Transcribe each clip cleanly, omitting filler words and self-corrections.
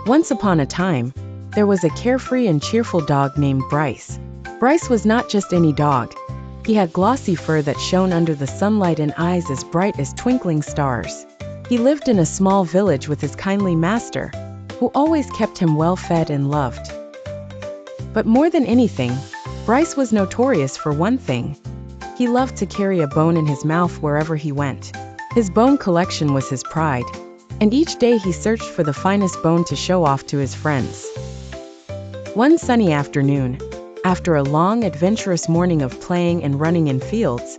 Once upon a time, there was a carefree and cheerful dog named Bryce. Bryce was not just any dog. He had glossy fur that shone under the sunlight and eyes as bright as twinkling stars. He lived in a small village with his kindly master, who always kept him well fed and loved. But more than anything, Bryce was notorious for one thing. He loved to carry a bone in his mouth wherever he went. His bone collection was his pride, and each day he searched for the finest bone to show off to his friends. One sunny afternoon, after a long, adventurous morning of playing and running in fields,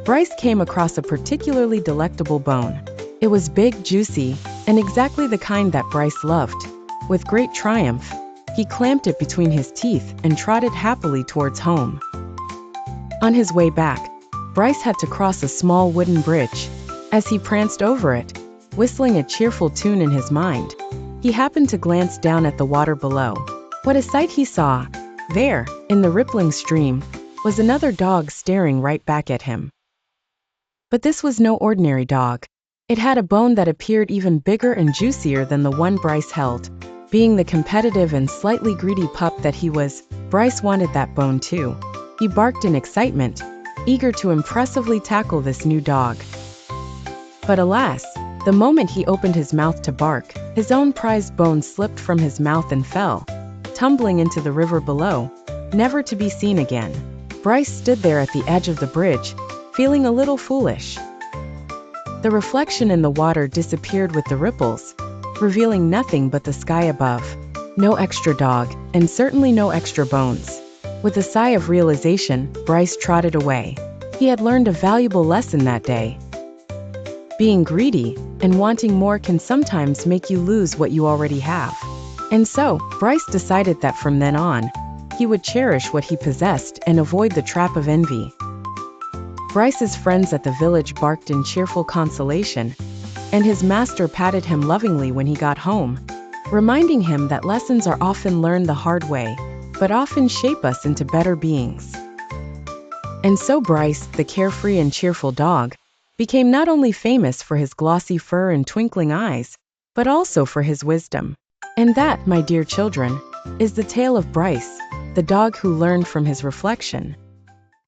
Bryce came across a particularly delectable bone. It was big, juicy, and exactly the kind that Bryce loved. With great triumph, he clamped it between his teeth and trotted happily towards home. On his way back, Bryce had to cross a small wooden bridge. As he pranced over it, whistling a cheerful tune in his mind, he happened to glance down at the water below. What a sight he saw! There, in the rippling stream, was another dog staring right back at him. But this was no ordinary dog. It had a bone that appeared even bigger and juicier than the one Bryce held. Being the competitive and slightly greedy pup that he was, Bryce wanted that bone too. He barked in excitement, eager to impressively tackle this new dog. But alas, the moment he opened his mouth to bark, his own prized bone slipped from his mouth and fell, tumbling into the river below, never to be seen again. Bryce stood there at the edge of the bridge, feeling a little foolish. The reflection in the water disappeared with the ripples, revealing nothing but the sky above. No extra dog, and certainly no extra bones. With a sigh of realization, Bryce trotted away. He had learned a valuable lesson that day. Being greedy and wanting more can sometimes make you lose what you already have. And so, Bryce decided that from then on, he would cherish what he possessed and avoid the trap of envy. Bryce's friends at the village barked in cheerful consolation, and his master patted him lovingly when he got home, reminding him that lessons are often learned the hard way, but often shape us into better beings. And so Bryce, the carefree and cheerful dog, became not only famous for his glossy fur and twinkling eyes, but also for his wisdom. And that, my dear children, is the tale of Bryce, the dog who learned from his reflection.